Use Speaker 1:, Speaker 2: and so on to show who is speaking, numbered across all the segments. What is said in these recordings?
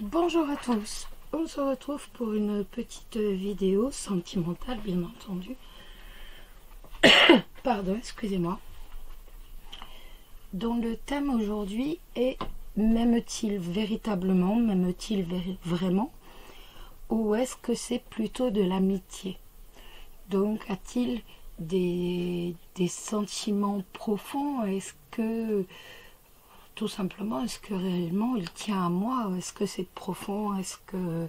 Speaker 1: Bonjour à tous, on se retrouve pour une petite vidéo sentimentale bien entendu. Pardon, excusez-moi. Dont le thème aujourd'hui est: m'aime-t-il véritablement, m'aime-t-il vraiment, ou est-ce que c'est plutôt de l'amitié? Donc a-t-il des sentiments profonds? Est-ce que tout simplement, est-ce que réellement il tient à moi? Est-ce que c'est profond? Est-ce que...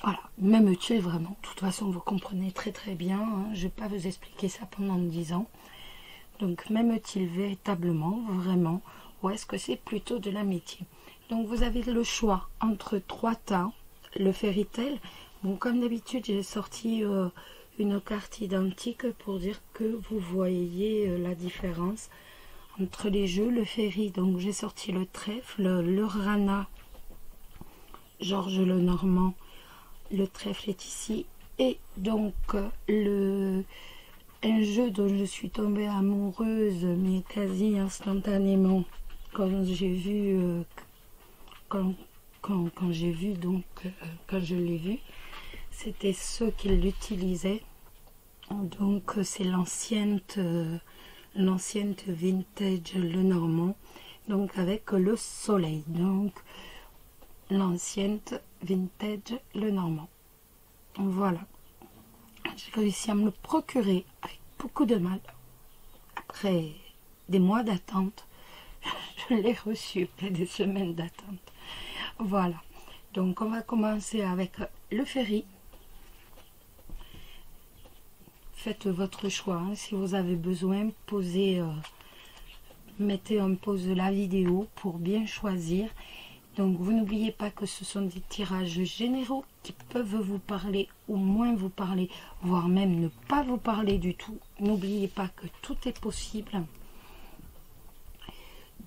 Speaker 1: Voilà, m'aime-t-il vraiment? De toute façon, vous comprenez très bien, hein, je ne vais pas vous expliquer ça pendant 10 ans. Donc, m'aime-t-il véritablement, vraiment, ou est-ce que c'est plutôt de l'amitié? Donc, vous avez le choix entre 3 tas, le fairy tale. Bon, comme d'habitude, j'ai sorti une carte identique pour dire que vous voyez la différence entre les jeux. Le fairy, donc j'ai sorti le trèfle, le rana, Georges Lenormand, le trèfle est ici, et donc un jeu dont je suis tombée amoureuse mais quasi instantanément quand j'ai vu quand je l'ai vu, c'était ceux qui l'utilisaient. Donc c'est l'ancienne vintage Lenormand, donc avec le soleil, donc l'ancienne vintage Lenormand. Voilà, j'ai réussi à me le procurer avec beaucoup de mal. Après des mois d'attente, je l'ai reçu après des semaines d'attente. Voilà, donc on va commencer avec le fairy. Faites votre choix, hein. Si vous avez besoin, mettez en pause la vidéo pour bien choisir. Donc vous n'oubliez pas que ce sont des tirages généraux qui peuvent vous parler ou moins vous parler, voire même ne pas vous parler du tout. N'oubliez pas que tout est possible.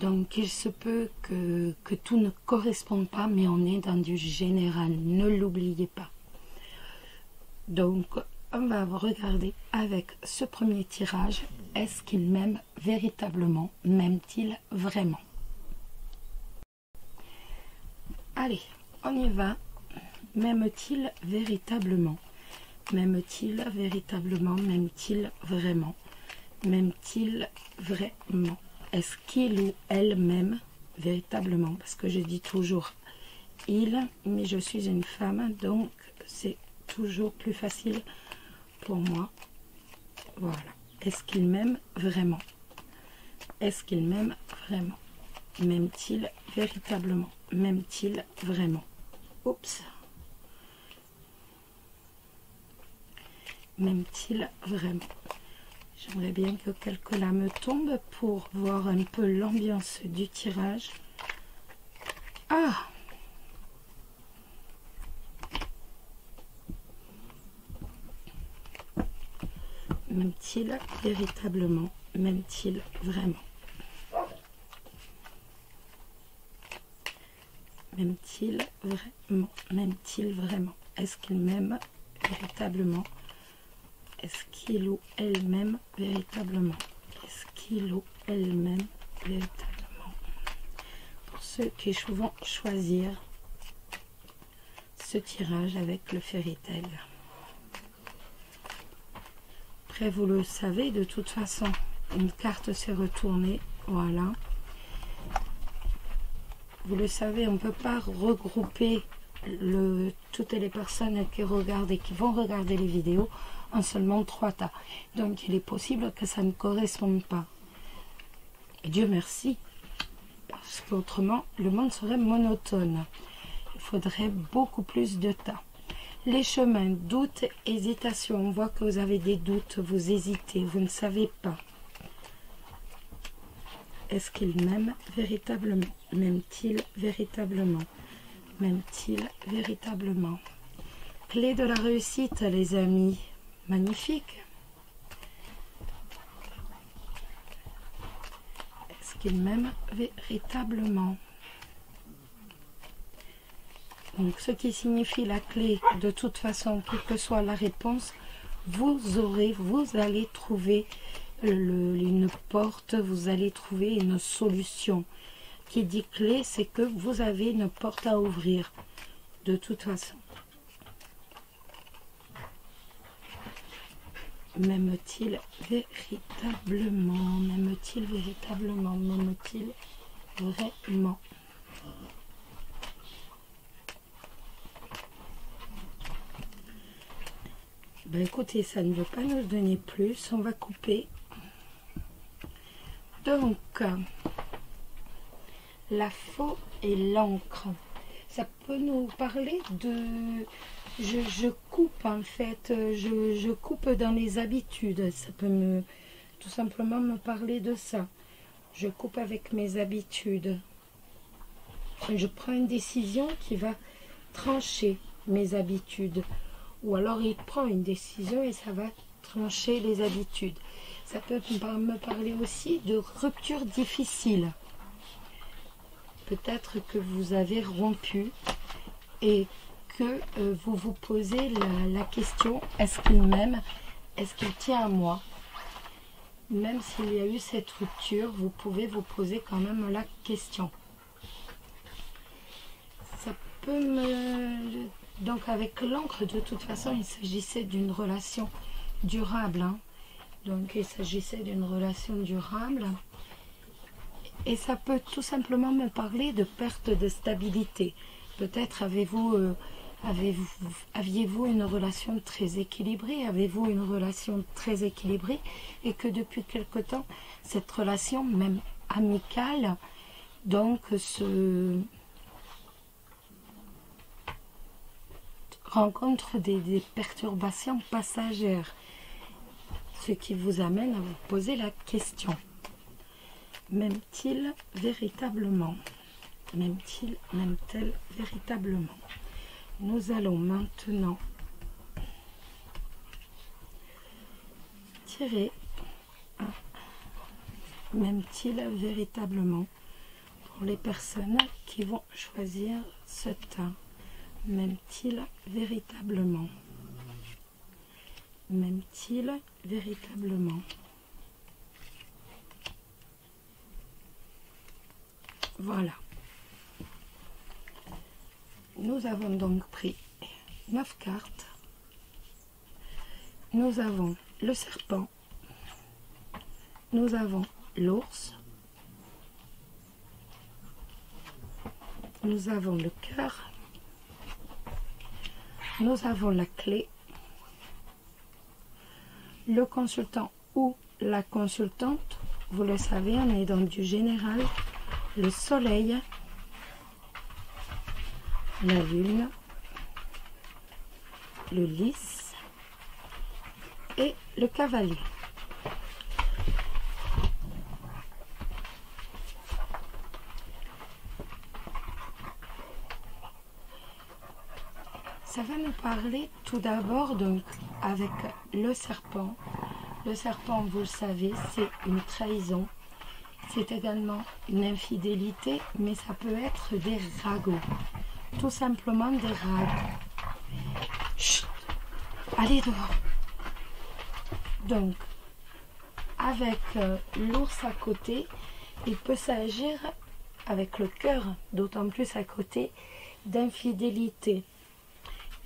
Speaker 1: Donc il se peut que tout ne corresponde pas, mais on est dans du général, ne l'oubliez pas. Donc on va regarder avec ce premier tirage. Est-ce qu'il m'aime véritablement? M'aime-t-il vraiment? Allez, on y va. M'aime-t-il véritablement? M'aime-t-il véritablement? M'aime-t-il vraiment? M'aime-t-il vraiment? Est-ce qu'il ou elle m'aime véritablement? Parce que je dis toujours il, mais je suis une femme, donc c'est toujours plus facile pour moi. Voilà. Est-ce qu'il m'aime vraiment? Est-ce qu'il m'aime vraiment? M'aime-t-il véritablement? M'aime-t-il vraiment? Oups. M'aime-t-il vraiment? J'aimerais bien que quelques lames tombent pour voir un peu l'ambiance du tirage. Ah! M'aime-t-il véritablement? M'aime-t-il vraiment? M'aime-t-il vraiment? M'aime-t-il vraiment? Est-ce qu'il m'aime véritablement? Est-ce qu'il ou elle m'aime véritablement? Est-ce qu'il ou elle m'aime véritablement? Pour ceux qui vont choisir ce tirage avec le fairy tale. Après, vous le savez, de toute façon, une carte s'est retournée. Voilà. Vous le savez, on ne peut pas regrouper toutes les personnes qui regardent et qui vont regarder les vidéos en seulement 3 tas. Donc, il est possible que ça ne corresponde pas. Et Dieu merci, parce qu'autrement, le monde serait monotone. Il faudrait beaucoup plus de tas. Les chemins, doutes, hésitations. On voit que vous avez des doutes, vous hésitez, vous ne savez pas. Est-ce qu'il m'aime véritablement? M'aime-t-il véritablement? M'aime-t-il véritablement? Clé de la réussite, les amis. Magnifique. Est-ce qu'il m'aime véritablement? Donc, ce qui signifie la clé, de toute façon, quelle que soit la réponse, vous allez trouver une porte, vous allez trouver une solution. qui dit clé, c'est que vous avez une porte à ouvrir, de toute façon. M'aime-t-il véritablement? M'aime-t-il véritablement? M'aime-t-il vraiment? Ben écoutez, ça ne veut pas nous donner plus. On va couper. Donc, la faux et l'encre. Ça peut nous parler de... Je coupe en fait. Je coupe dans les habitudes. Ça peut tout simplement me parler de ça. Je coupe avec mes habitudes. Je prends une décision qui va trancher mes habitudes. Ou alors il prend une décision et ça va trancher les habitudes. Ça peut me parler aussi de rupture difficile. Peut-être que vous avez rompu et que vous vous posez la question, est-ce qu'il m'aime? Est-ce qu'il tient à moi? Même s'il y a eu cette rupture, vous pouvez vous poser quand même la question. Ça peut me... Donc avec l'encre, de toute façon, il s'agissait d'une relation durable. Hein. Donc il s'agissait d'une relation durable. Et ça peut tout simplement me parler de perte de stabilité. Peut-être aviez-vous une relation très équilibrée, avez-vous une relation très équilibrée et que depuis quelque temps, cette relation, même amicale, donc rencontre des perturbations passagères, ce qui vous amène à vous poser la question. M'aime-t-il véritablement? M'aime-t-il, m'aime-t-elle véritablement? Nous allons maintenant tirer un m'aime-t-il véritablement pour les personnes qui vont choisir ce teint. M'aime-t-il véritablement? M'aime-t-il véritablement? Voilà. Nous avons donc pris 9 cartes. Nous avons le serpent. Nous avons l'ours. Nous avons le cœur. Nous avons la clé. Le consultant ou la consultante, vous le savez, on est dans du général. Le soleil, la lune, le lys et le cavalier. Ça va nous parler tout d'abord donc avec le serpent. Le serpent, vous le savez, c'est une trahison. C'est également une infidélité, mais ça peut être des ragots. Tout simplement des ragots. Chut, allez dehors. Donc, avec l'ours à côté, il peut s'agir, avec le cœur, d'autant plus à côté, d'infidélité.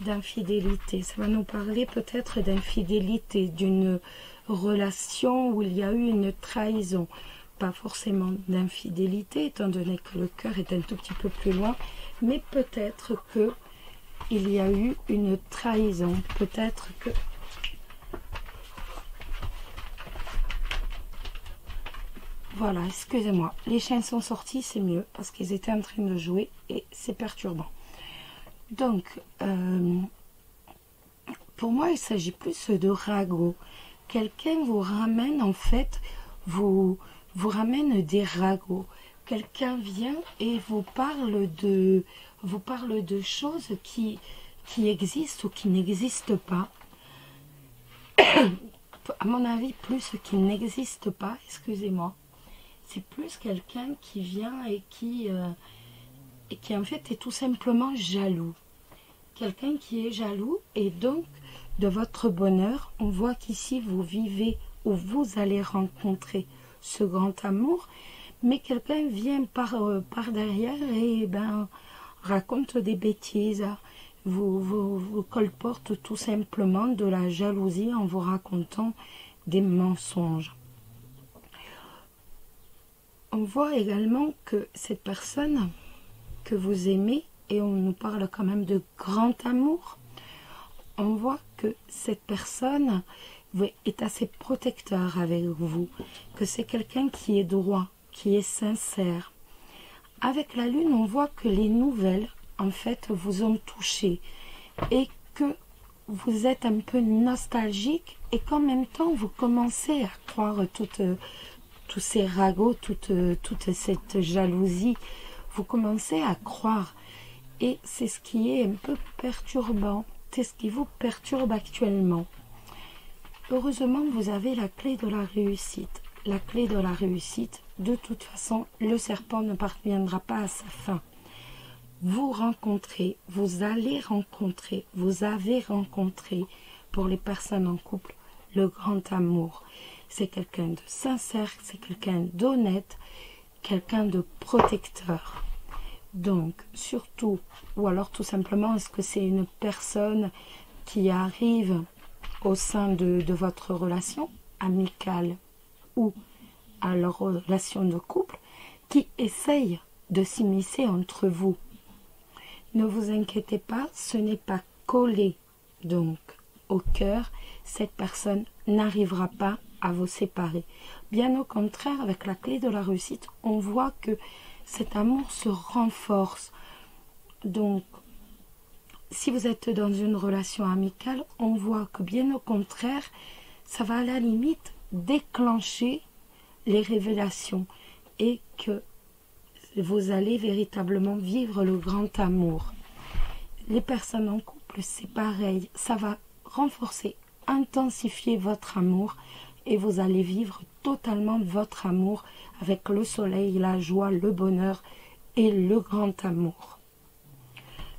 Speaker 1: D'infidélité. Ça va nous parler peut-être d'infidélité, d'une relation où il y a eu une trahison. Pas forcément d'infidélité, étant donné que le cœur est un tout petit peu plus loin, mais peut-être que il y a eu une trahison. Peut-être que... Voilà, excusez-moi. Les chiens sont sortis, c'est mieux, parce qu'ils étaient en train de jouer et c'est perturbant. Donc, pour moi, il s'agit plus de ragots. Quelqu'un vous ramène, en fait, vous ramène des ragots. Quelqu'un vient et vous parle de choses qui existent ou qui n'existent pas. À mon avis, plus qui n'existent pas, excusez-moi. C'est plus quelqu'un qui vient et qui en fait est tout simplement jaloux. Quelqu'un qui est jaloux et donc de votre bonheur, on voit qu'ici vous vivez ou vous allez rencontrer ce grand amour, mais quelqu'un vient par derrière et ben raconte des bêtises, vous colporte tout simplement de la jalousie en vous racontant des mensonges. On voit également que cette personne que vous aimez, et on nous parle quand même de grand amour, on voit que cette personne est assez protecteur avec vous, que c'est quelqu'un qui est droit, qui est sincère. Avec la lune, on voit que les nouvelles, en fait, vous ont touché et que vous êtes un peu nostalgique et qu'en même temps, vous commencez à croire tous ces ragots, toute cette jalousie. Vous commencez à croire et c'est ce qui est un peu perturbant. C'est ce qui vous perturbe actuellement. Heureusement, vous avez la clé de la réussite. La clé de la réussite, de toute façon, le serpent ne parviendra pas à sa fin. Vous rencontrez, vous allez rencontrer, vous avez rencontré, pour les personnes en couple, le grand amour. C'est quelqu'un de sincère, c'est quelqu'un d'honnête, quelqu'un de protecteur. Donc, surtout, ou alors tout simplement, est-ce que c'est une personne qui arrive au sein de votre relation amicale ou à leur relation de couple, qui essaye de s'immiscer entre vous? Ne vous inquiétez pas, ce n'est pas collé donc au cœur. Cette personne n'arrivera pas à vous séparer. Bien au contraire, avec la clé de la réussite, on voit que cet amour se renforce. Donc, si vous êtes dans une relation amicale, on voit que bien au contraire, ça va à la limite déclencher les révélations et que vous allez véritablement vivre le grand amour. Les personnes en couple, c'est pareil, ça va renforcer, intensifier votre amour et vous allez vivre totalement votre amour avec le soleil, la joie, le bonheur et le grand amour.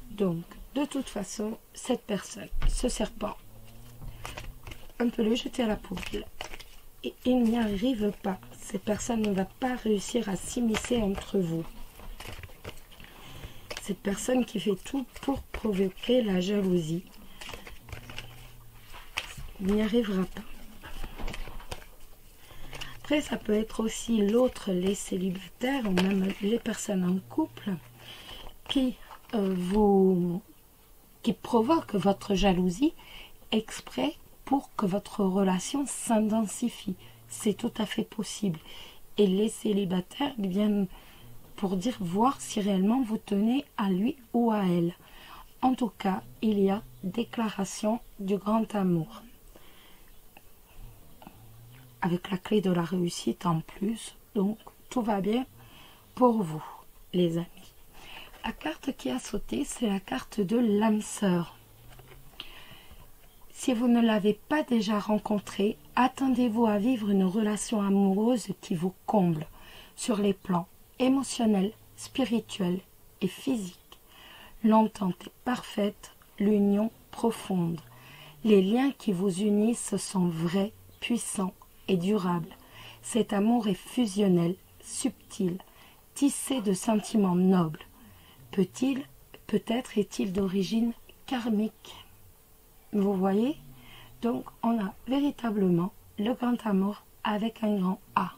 Speaker 1: Donc, de toute façon, cette personne, ce serpent, on peut le jeter à la poubelle. Et il n'y arrive pas. Cette personne ne va pas réussir à s'immiscer entre vous. Cette personne qui fait tout pour provoquer la jalousie, il n'y arrivera pas. Après, ça peut être aussi l'autre, les célibataires ou même les personnes en couple qui provoquent votre jalousie exprès pour que votre relation s'intensifie. C'est tout à fait possible. Et les célibataires viennent pour voir si réellement vous tenez à lui ou à elle. En tout cas, il y a déclaration du grand amour. Avec la clé de la réussite en plus. Donc, tout va bien pour vous, les amis. La carte qui a sauté, c'est la carte de l'âme sœur. Si vous ne l'avez pas déjà rencontré, attendez-vous à vivre une relation amoureuse qui vous comble sur les plans émotionnel, spirituel et physique. L'entente est parfaite, l'union profonde. Les liens qui vous unissent sont vrais, puissants et durables. Cet amour est fusionnel, subtil, tissé de sentiments nobles. Peut-être est-il d'origine karmique. Vous voyez? Donc on a véritablement le grand amour avec un grand A,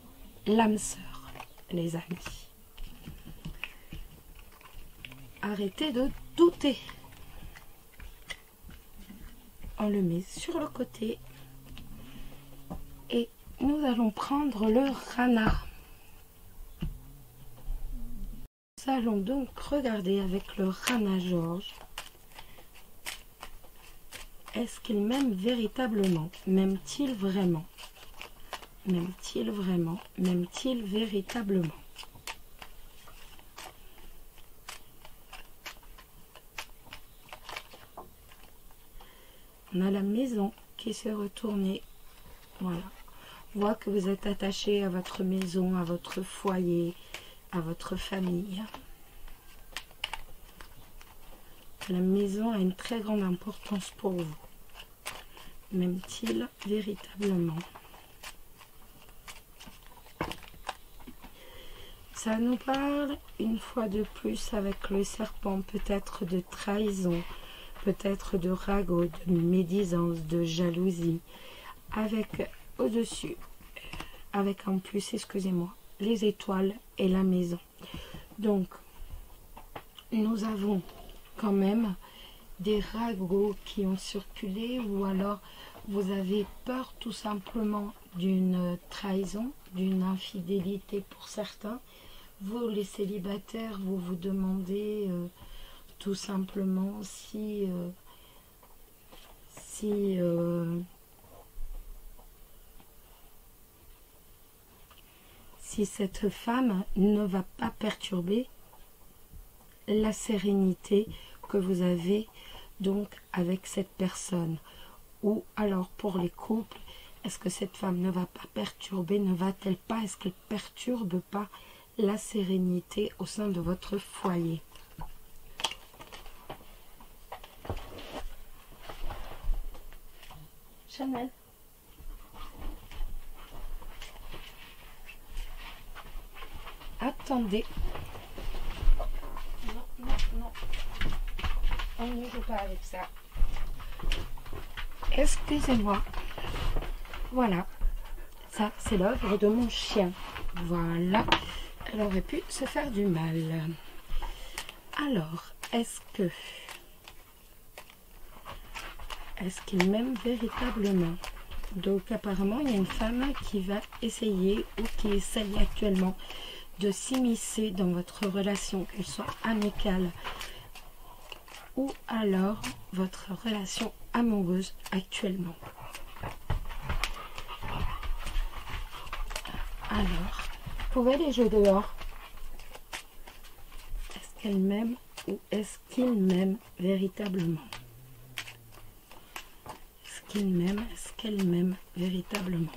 Speaker 1: l'âme sœur, les amis. Arrêtez de douter. On le met sur le côté et nous allons prendre le Rana. Nous allons donc regarder avec le Rana Georges. Est-ce qu'il m'aime véritablement? M'aime-t-il vraiment? M'aime-t-il vraiment? M'aime-t-il véritablement? On a la maison qui s'est retournée. Voilà. On voit que vous êtes attaché à votre maison, à votre foyer, à votre famille. La maison a une très grande importance pour vous. M'aime-t-il véritablement? Ça nous parle une fois de plus avec le serpent, peut-être de trahison, peut-être de ragot, de médisance, de jalousie, avec au-dessus, avec en plus, excusez-moi, les étoiles et la maison. Donc, nous avons quand même des ragots qui ont circulé, ou alors vous avez peur tout simplement d'une trahison, d'une infidélité pour certains. Vous, les célibataires, vous vous demandez tout simplement si cette femme ne va pas perturber la sérénité que vous avez donc avec cette personne. Ou alors pour les couples, est-ce que cette femme ne va pas perturber, ne va-t-elle pas, est-ce qu'elle perturbe pas la sérénité au sein de votre foyer? Chanel. Attendez. Non, non, non. On ne joue pas avec ça. Excusez-moi. Voilà. Ça, c'est l'œuvre de mon chien. Voilà. Elle aurait pu se faire du mal. Alors, est-ce qu'il m'aime véritablement? Donc, apparemment, il y a une femme qui va essayer ou qui essaye actuellement de s'immiscer dans votre relation, qu'elle soit amicale ou alors votre relation amoureuse actuellement. Alors, vous pouvez les jouer dehors. Est-ce qu'elle m'aime ou est-ce qu'il m'aime véritablement? Est-ce qu'il m'aime? Est-ce qu'elle m'aime véritablement?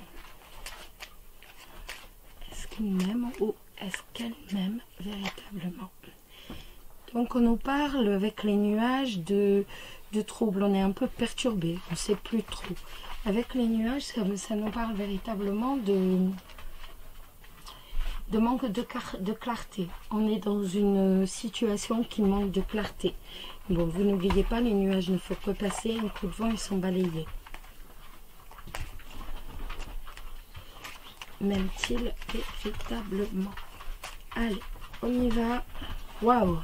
Speaker 1: Est-ce qu'il m'aime ou est-ce qu'elle m'aime véritablement? Donc on nous parle avec les nuages de troubles. On est un peu perturbé, on ne sait plus trop. Avec les nuages, ça nous parle véritablement de manque de clarté. On est dans une situation qui manque de clarté. Bon, vous n'oubliez pas, les nuages ne font que passer, un coup de vent, ils sont balayés. M'aime-t-il véritablement? Allez, on y va. Waouh!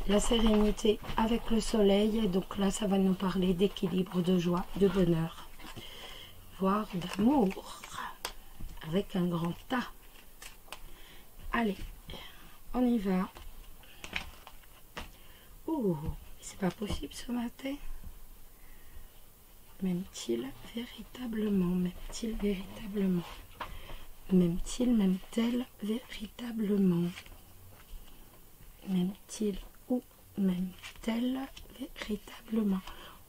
Speaker 1: La sérénité avec le soleil, donc là ça va nous parler d'équilibre, de joie, de bonheur, voire d'amour, avec un grand A. Allez, on y va. Oh, c'est pas possible ce matin. M'aime-t-il véritablement? M'aime-t-il véritablement? M'aime-t-il, m'aime-t-elle véritablement? M'aime-t-il ou m'aime-t-elle véritablement?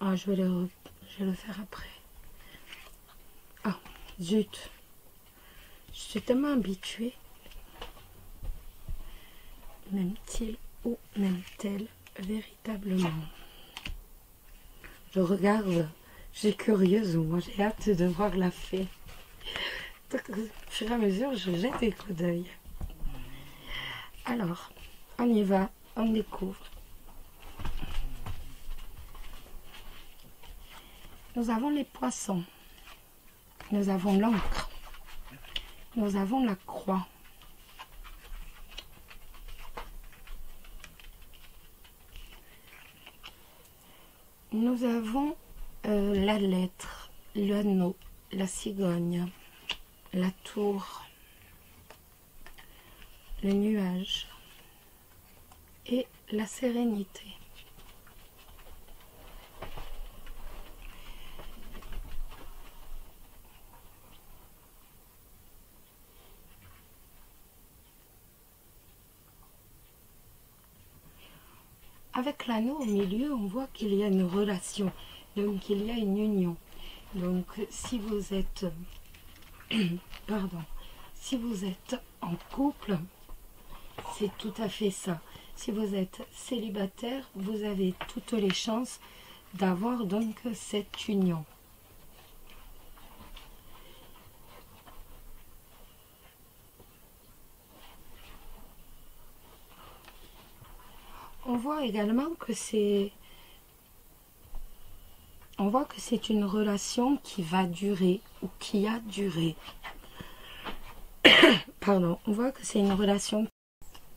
Speaker 1: Ah, je vais le faire après. Ah, zut. Je suis tellement habituée. M'aime-t-il ou m'aime-t-elle véritablement? Je regarde, j'ai curieuse, moi j'ai hâte de voir la fée. Donc, au fur et à mesure, je jette des coups d'œil. Alors, on y va, on découvre. Nous avons les poissons. Nous avons l'encre. Nous avons la croix. Nous avons la lettre, l'anneau, la cigogne, la tour, le nuage et la sérénité. Avec l'anneau au milieu, on voit qu'il y a une relation, donc il y a une union. Donc si vous êtes, pardon, si vous êtes en couple, c'est tout à fait ça. Si vous êtes célibataire, vous avez toutes les chances d'avoir donc cette union. voit également que c'est... On voit que c'est une relation qui va durer ou qui a duré. Pardon, on voit que c'est une relation.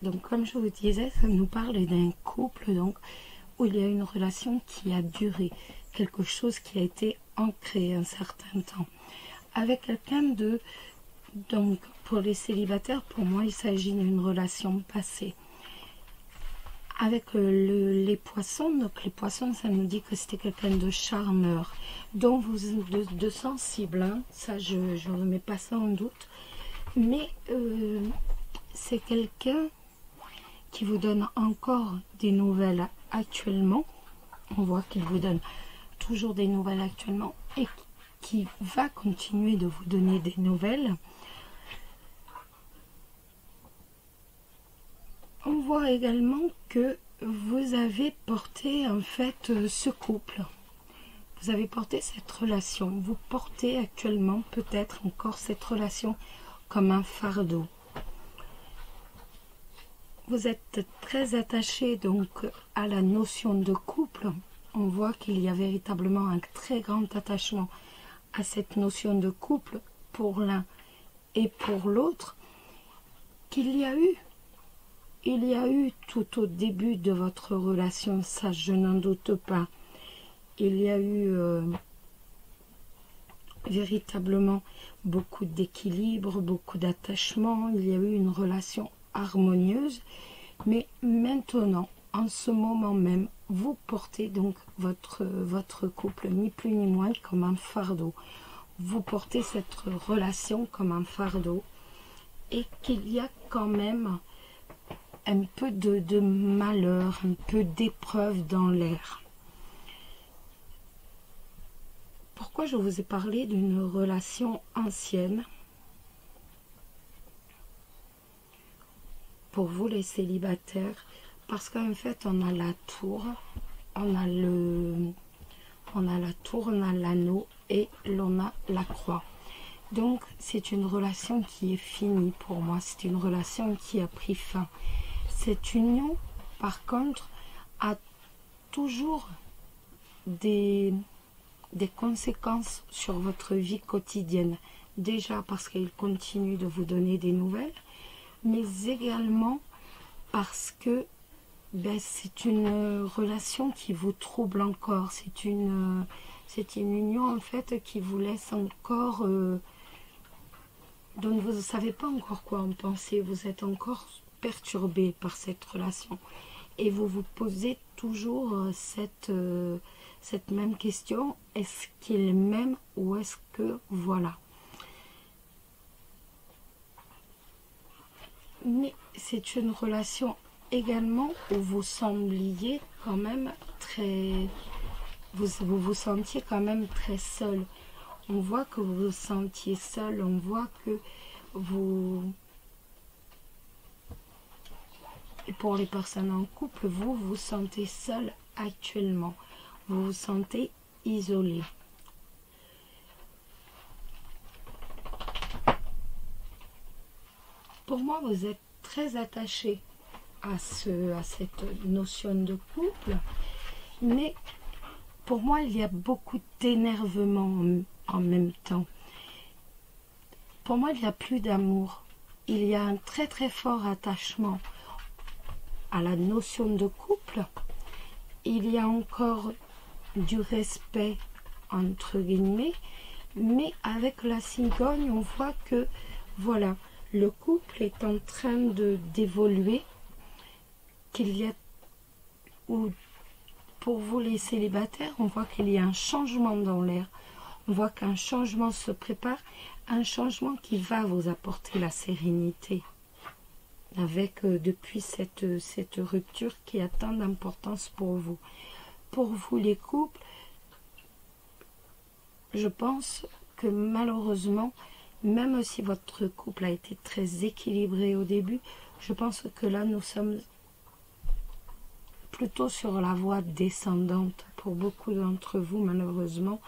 Speaker 1: Donc comme je vous disais, ça nous parle d'un couple donc où il y a une relation qui a duré, quelque chose qui a été ancré un certain temps. Avec quelqu'un de... Donc pour les célibataires, pour moi, il s'agit d'une relation passée. Avec les poissons, donc les poissons, ça nous dit que c'était quelqu'un de charmeur, dont vous de sensible, hein, ça je ne remets pas ça en doute, mais c'est quelqu'un qui vous donne encore des nouvelles actuellement. On voit qu'il vous donne toujours des nouvelles actuellement et qui va continuer de vous donner des nouvelles. On voit également que vous avez porté en fait ce couple. Vous avez porté cette relation. Vous portez actuellement peut-être encore cette relation comme un fardeau. Vous êtes très attaché donc à la notion de couple. On voit qu'il y a véritablement un très grand attachement à cette notion de couple pour l'un et pour l'autre qu'il y a eu. Il y a eu tout au début de votre relation, ça je n'en doute pas. Il y a eu véritablement beaucoup d'équilibre, beaucoup d'attachement. Il y a eu une relation harmonieuse. Mais maintenant, en ce moment même, vous portez donc votre couple, ni plus ni moins, comme un fardeau. Vous portez cette relation comme un fardeau. Et qu'il y a quand même un peu de malheur, un peu d'épreuve dans l'air. Pourquoi je vous ai parlé d'une relation ancienne? Pour vous les célibataires, parce qu'en fait on a la tour, on a la tour, on a l'anneau et l'on a la croix. Donc c'est une relation qui est finie pour moi, c'est une relation qui a pris fin. Cette union, par contre, a toujours des conséquences sur votre vie quotidienne. Déjà parce qu'il continue de vous donner des nouvelles, mais également parce que c'est une relation qui vous trouble encore. C'est une union en fait qui vous laisse encore... dont vous ne savez pas encore quoi en penser. Vous êtes encore perturbé par cette relation et vous vous posez toujours cette même question: est-ce qu'il m'aime ou est-ce que voilà. Mais c'est une relation également où vous sembliez quand même très... Vous vous sentiez quand même très seul. On voit que vous vous sentiez seul, on voit que vous... Et pour les personnes en couple, vous vous sentez seul actuellement. Vous vous sentez isolé. Pour moi, vous êtes très attaché à cette notion de couple, mais pour moi, il y a beaucoup d'énervement en même temps. Pour moi, il n'y a plus d'amour. Il y a un très très fort attachement à la notion de couple. Il y a encore du respect, entre guillemets, mais avec la cigogne, on voit que, voilà, le couple est en train d'évoluer, qu'il y a, ou pour vous les célibataires, on voit qu'il y a un changement dans l'air, on voit qu'un changement se prépare, un changement qui va vous apporter la sérénité, avec depuis cette rupture qui a tant d'importance pour vous. Pour vous les couples, je pense que malheureusement, même si votre couple a été très équilibré au début, je pense que là nous sommes plutôt sur la voie descendante pour beaucoup d'entre vous malheureusement,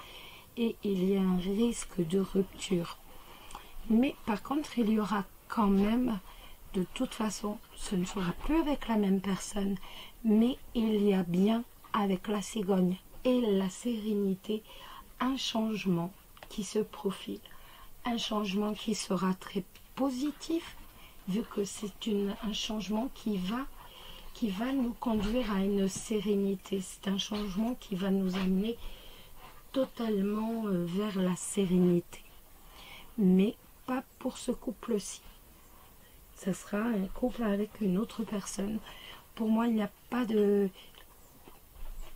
Speaker 1: et il y a un risque de rupture. Mais par contre, il y aura quand même de toute façon, ce ne sera plus avec la même personne, mais il y a bien avec la cigogne et la sérénité un changement qui se profile, un changement qui sera très positif, vu que c'est un changement qui va nous conduire à une sérénité. C'est un changement qui va nous amener totalement vers la sérénité. Mais pas pour ce couple-ci. Ça sera un couple avec une autre personne. Pour moi, il n'y a pas de...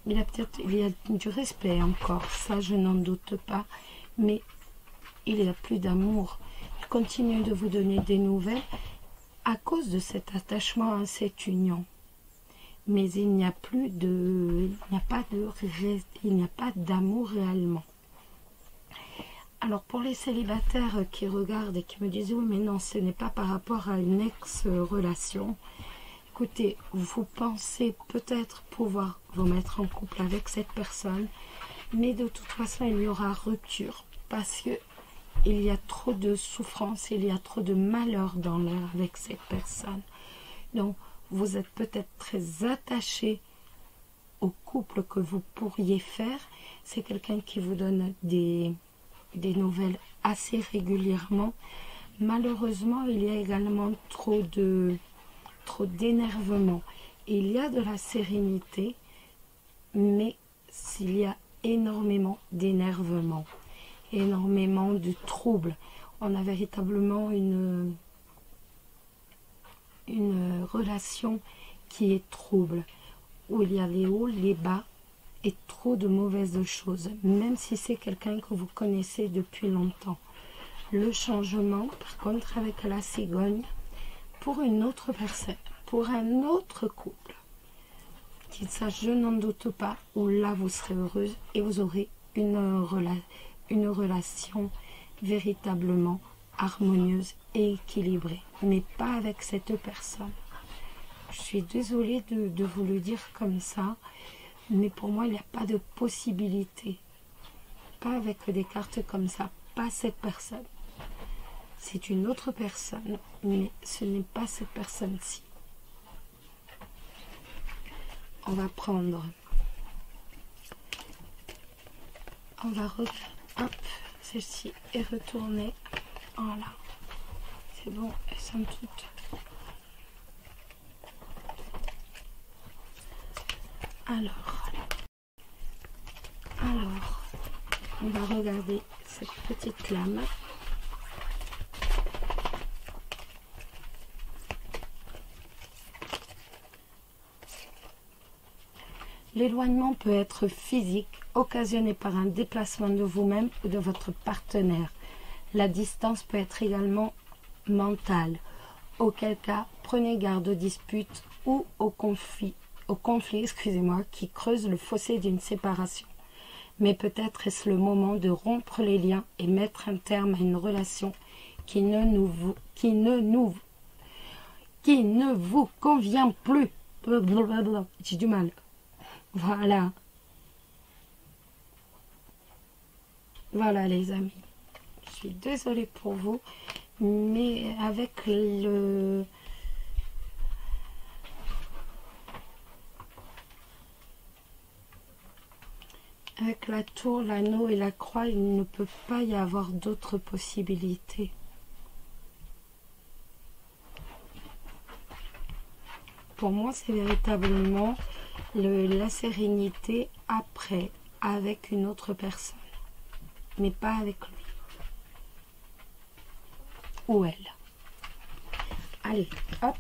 Speaker 1: Il y a du respect encore, ça je n'en doute pas. Mais il n'y a plus d'amour. Il continue de vous donner des nouvelles à cause de cet attachement à cette union. Mais il n'y a plus de... Il n'y a pas d'amour réellement. Alors pour les célibataires qui regardent et qui me disent oui mais non, ce n'est pas par rapport à une ex-relation. Écoutez, vous pensez peut-être pouvoir vous mettre en couple avec cette personne, mais de toute façon il y aura rupture parce que il y a trop de souffrance, il y a trop de malheur dans l'air avec cette personne. Donc vous êtes peut-être très attaché au couple que vous pourriez faire. C'est quelqu'un qui vous donne des nouvelles assez régulièrement. Malheureusement, il y a également trop d'énervement. Il y a de la sérénité, mais s'il y a énormément d'énervement, énormément de troubles. On a véritablement une relation qui est trouble, où il y a les hauts, les bas, et trop de mauvaises choses, même si c'est quelqu'un que vous connaissez depuis longtemps. Le changement, par contre, avec la cigogne, pour une autre personne, pour un autre couple, qu'il sache, je n'en doute pas, où là vous serez heureuse et vous aurez une relation véritablement harmonieuse et équilibrée, mais pas avec cette personne. Je suis désolée de vous le dire comme ça, mais pour moi, il n'y a pas de possibilité. Pas avec des cartes comme ça. Pas cette personne. C'est une autre personne, mais ce n'est pas cette personne-ci. On va prendre... On va regarder. Hop, celle-ci est retournée. Voilà. C'est bon, elles sont toutes... Alors, on va regarder cette petite lame. L'éloignement peut être physique, occasionné par un déplacement de vous-même ou de votre partenaire. La distance peut être également mentale, auquel cas prenez garde aux disputes ou aux conflits, excusez-moi, qui creusent le fossé d'une séparation. Mais peut-être est-ce le moment de rompre les liens et mettre un terme à une relation qui ne vous convient plus. J'ai du mal. Voilà. Voilà les amis. Je suis désolée pour vous, mais avec la tour, l'anneau et la croix, il ne peut pas y avoir d'autres possibilités. Pour moi, c'est véritablement la sérénité après, avec une autre personne, mais pas avec lui ou elle. Allez, hop,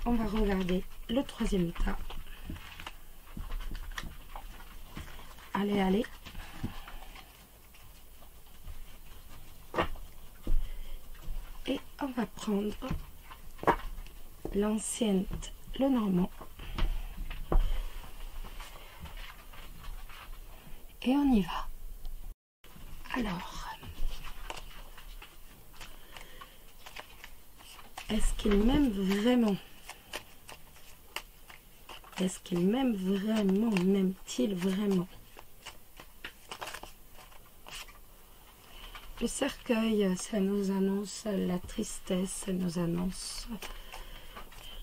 Speaker 1: on va regarder le troisième tas. Allez, allez. Et on va prendre l'ancienne, le normand. Et on y va. Alors, est-ce qu'il m'aime vraiment? Est-ce qu'il m'aime vraiment? M'aime-t-il vraiment? Le cercueil, ça nous annonce la tristesse, ça nous annonce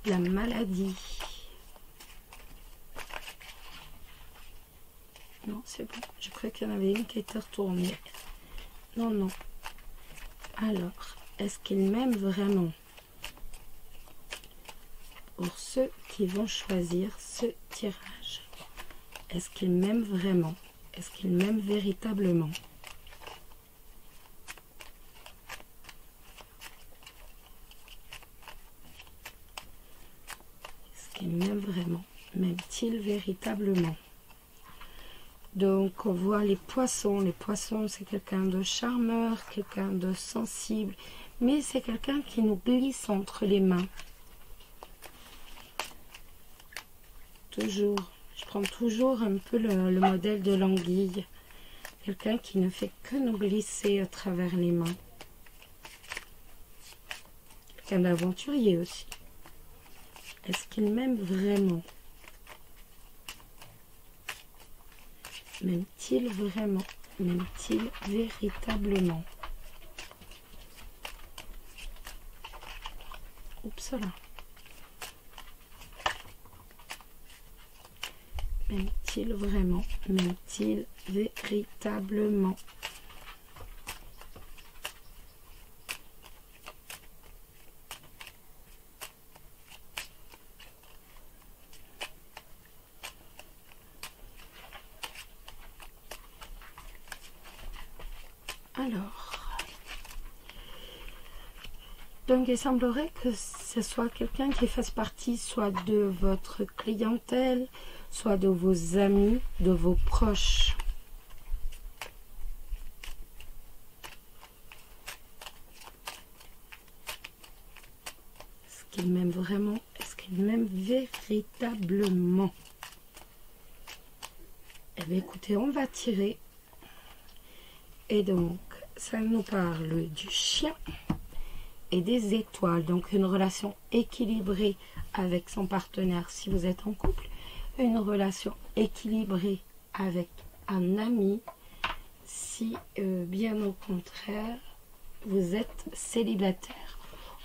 Speaker 1: la maladie. Non, c'est bon. Je crois qu'il y en avait une qui était retournée. Non, non. Alors, est-ce qu'il m'aime vraiment? Pour ceux qui vont choisir ce tirage, est-ce qu'il m'aime vraiment? Est-ce qu'il m'aime véritablement? Est-ce qu'il m'aime vraiment? M'aime-t-il véritablement? Donc on voit les poissons. Les poissons, c'est quelqu'un de charmeur, quelqu'un de sensible, mais c'est quelqu'un qui nous glisse entre les mains. Toujours. Je prends toujours un peu le modèle de l'anguille. Quelqu'un qui ne fait que nous glisser à travers les mains. Quelqu'un d'aventurier aussi. Est-ce qu'il m'aime vraiment? M'aime-t-il vraiment? M'aime-t-il véritablement? Oups là. M'aime-t-il vraiment? M'aime-t-il véritablement? Alors, donc il semblerait que ce soit quelqu'un qui fasse partie soit de votre clientèle, soit de vos amis, de vos proches. Est-ce qu'il m'aime vraiment? Est-ce qu'il m'aime véritablement? Eh bien écoutez, on va tirer. Et donc, ça nous parle du chien et des étoiles. Donc, une relation équilibrée avec son partenaire si vous êtes en couple. Une relation équilibrée avec un ami si, bien au contraire, vous êtes célibataire.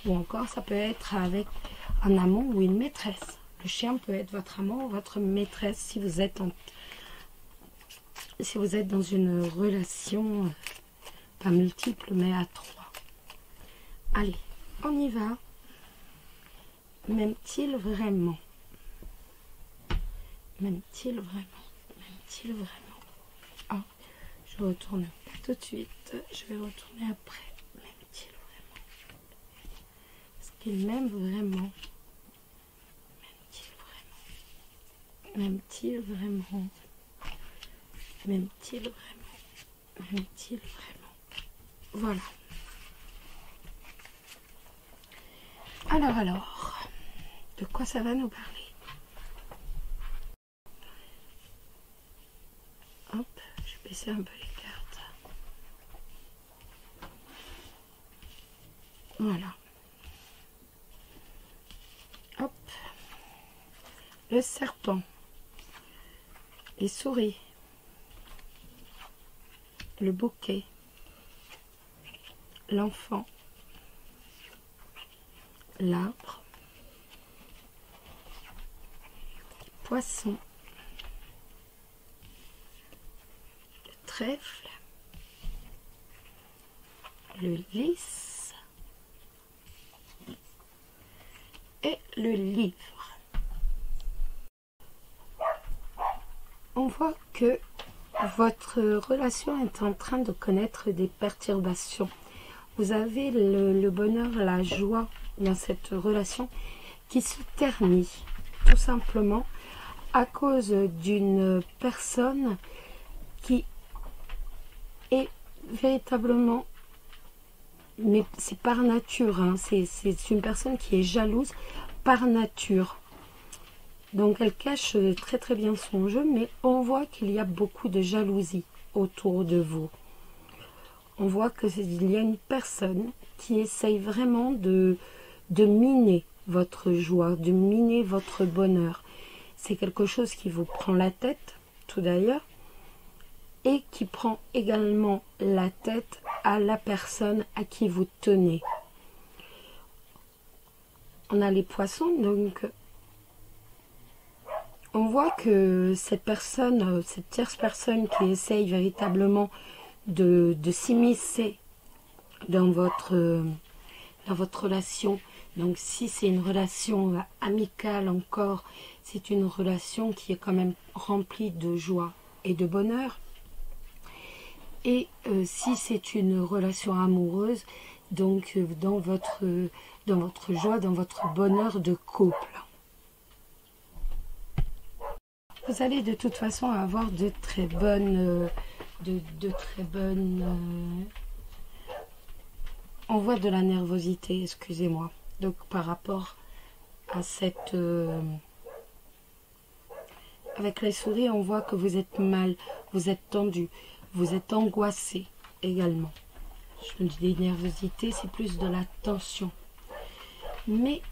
Speaker 1: Ou encore, ça peut être avec un amant ou une maîtresse. Le chien peut être votre amant ou votre maîtresse si vous êtes dans une relation, pas multiple, mais à 3. Allez, on y va. M'aime-t-il vraiment? M'aime-t-il vraiment? M'aime-t-il vraiment? Ah, je retourne pas tout de suite. Je vais retourner après. M'aime-t-il vraiment? Est-ce qu'il m'aime vraiment? M'aime-t-il vraiment? M'aime-t-il vraiment? M'aime-t-il vraiment? M'aime-t-il vraiment? Voilà. Alors, de quoi ça va nous parler? Hop, je vais baisser un peu les cartes. Voilà. Hop. Le serpent. Les souris. Le bouquet. L'enfant. L'arbre. Poisson. Le trèfle. Le lys. Et le livre. On voit que votre relation est en train de connaître des perturbations. Vous avez le bonheur, la joie dans cette relation qui se ternit, tout simplement à cause d'une personne qui est véritablement, mais c'est par nature, hein, c'est une personne qui est jalouse par nature. Donc elle cache très très bien son jeu, mais on voit qu'il y a beaucoup de jalousie autour de vous. On voit qu'il y a une personne qui essaye vraiment de miner votre joie, de miner votre bonheur. C'est quelque chose qui vous prend la tête, tout d'ailleurs, et qui prend également la tête à la personne à qui vous tenez. on a les poissons, donc on voit que cette personne, cette tierce personne qui essaye véritablement de s'immiscer dans votre relation. Donc si c'est une relation amicale encore, c'est une relation qui est quand même remplie de joie et de bonheur. Et si c'est une relation amoureuse, donc dans votre joie, dans votre bonheur de couple. Vous allez de toute façon avoir de très bonnes... on voit de la nervosité, excusez-moi. Donc par rapport à cette... avec les souris, on voit que vous êtes mal, vous êtes tendu, vous êtes angoissé également. Je dis nervosité, c'est plus de la tension. Mais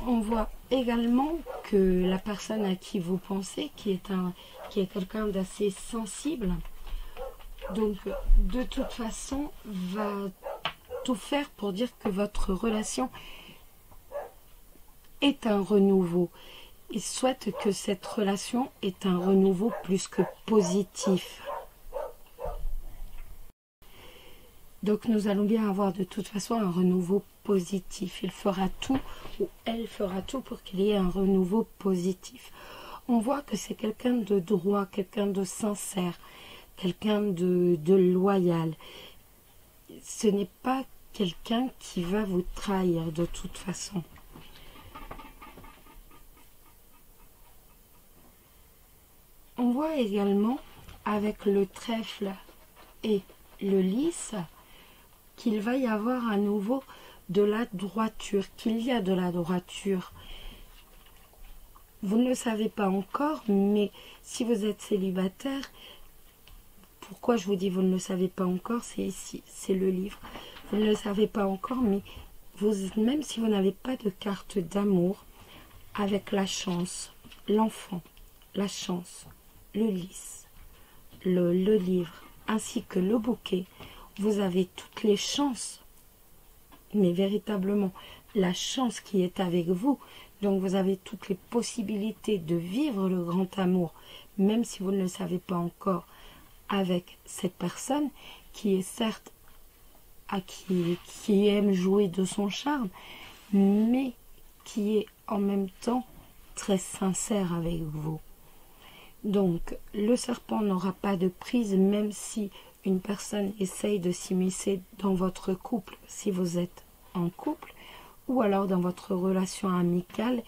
Speaker 1: on voit également que la personne à qui vous pensez, qui est quelqu'un d'assez sensible, donc de toute façon va tout faire pour dire que votre relation est un renouveau. Il souhaite que cette relation est un renouveau plus que positif. Donc nous allons bien avoir de toute façon un renouveau positif. Il fera tout, ou elle fera tout pour qu'il y ait un renouveau positif. On voit que c'est quelqu'un de droit, quelqu'un de sincère, quelqu'un de loyal. Ce n'est pas quelqu'un qui va vous trahir de toute façon. On voit également avec le trèfle et le lys qu'il va y avoir à nouveau de la droiture, qu'il y a de la droiture. Vous ne le savez pas encore, mais si vous êtes célibataire, pourquoi je vous dis vous ne le savez pas encore, c'est ici, c'est le livre. Vous ne le savez pas encore, mais même si vous n'avez pas de carte d'amour, avec la chance, l'enfant, la chance, le lys, le livre, ainsi que le bouquet, vous avez toutes les chances, mais véritablement la chance qui est avec vous. Donc vous avez toutes les possibilités de vivre le grand amour, même si vous ne le savez pas encore, avec cette personne qui est certes qui aime jouer de son charme, mais qui est en même temps très sincère avec vous. Donc le serpent n'aura pas de prise, même si une personne essaye de s'immiscer dans votre couple, si vous êtes en couple, ou alors dans votre relation amicale,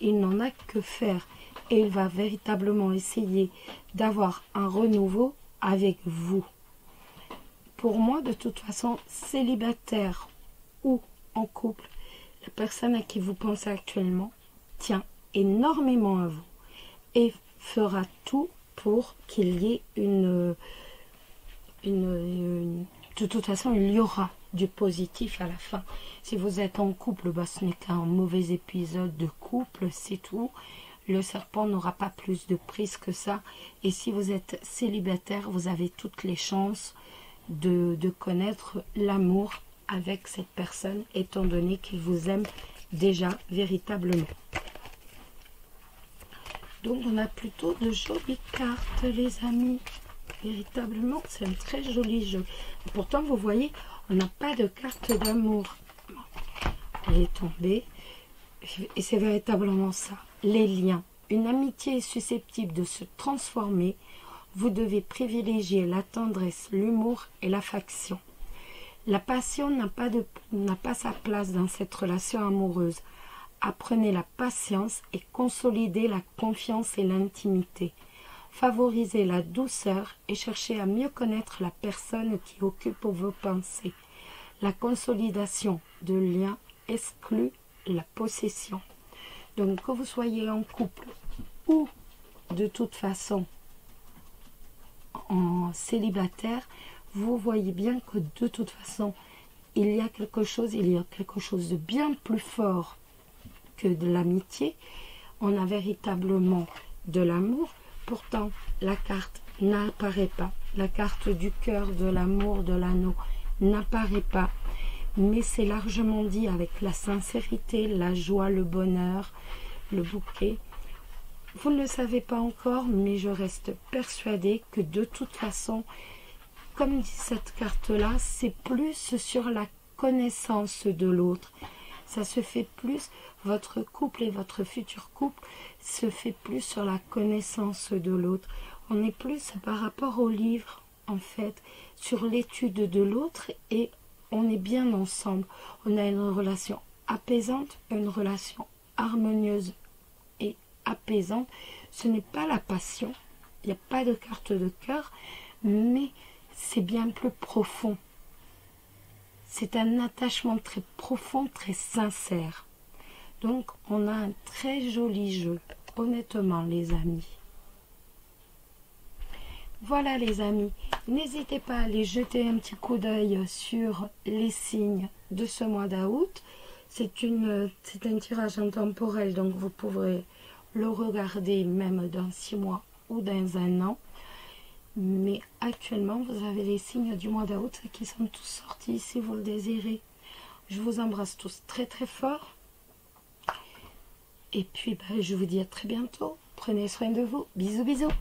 Speaker 1: il n'en a que faire. Et il va véritablement essayer d'avoir un renouveau avec vous. Pour moi, de toute façon, célibataire ou en couple, la personne à qui vous pensez actuellement tient énormément à vous et fera tout pour qu'il y ait de toute façon, il y aura du positif à la fin. Si vous êtes en couple, bah, ce n'est qu'un mauvais épisode de couple, c'est tout. Le serpent n'aura pas plus de prise que ça. Et si vous êtes célibataire, vous avez toutes les chances de connaître l'amour avec cette personne, étant donné qu'il vous aime déjà véritablement. Donc on a plutôt de jolies cartes, les amis. Véritablement, c'est un très joli jeu. Et pourtant, vous voyez, on n'a pas de carte d'amour. Elle est tombée. Et c'est véritablement ça. Les liens. Une amitié est susceptible de se transformer. Vous devez privilégier la tendresse, l'humour et l'affection. La passion n'a pas sa place dans cette relation amoureuse. Apprenez la patience et consolidez la confiance et l'intimité. Favorisez la douceur et cherchez à mieux connaître la personne qui occupe vos pensées. La consolidation de liens exclut la possession. Donc, que vous soyez en couple ou de toute façon en célibataire, vous voyez bien que de toute façon, il y a quelque chose de bien plus fort que de l'amitié. On a véritablement de l'amour. Pourtant, la carte n'apparaît pas. La carte du cœur, de l'amour, de l'anneau n'apparaît pas. mais c'est largement dit avec la sincérité, la joie, le bonheur, le bouquet. Vous ne le savez pas encore, mais je reste persuadée que de toute façon, comme dit cette carte-là, c'est plus sur la connaissance de l'autre. Ça se fait plus, votre couple et votre futur couple se fait plus sur la connaissance de l'autre. On est plus par rapport au livre, en fait, sur l'étude de l'autre et on est bien ensemble. On a une relation apaisante, une relation harmonieuse et apaisante. Ce n'est pas la passion, il n'y a pas de carte de cœur, mais c'est bien plus profond. C'est un attachement très profond, très sincère. Donc, on a un très joli jeu, honnêtement, les amis. Voilà, les amis. N'hésitez pas à aller jeter un petit coup d'œil sur les signes de ce mois d'août. C'est un tirage intemporel, donc vous pourrez le regarder même dans 6 mois ou dans un an. Mais actuellement, vous avez les signes du mois d'août qui sont tous sortis si vous le désirez. Je vous embrasse tous très très fort. Et puis, je vous dis à très bientôt. Prenez soin de vous. Bisous, bisous.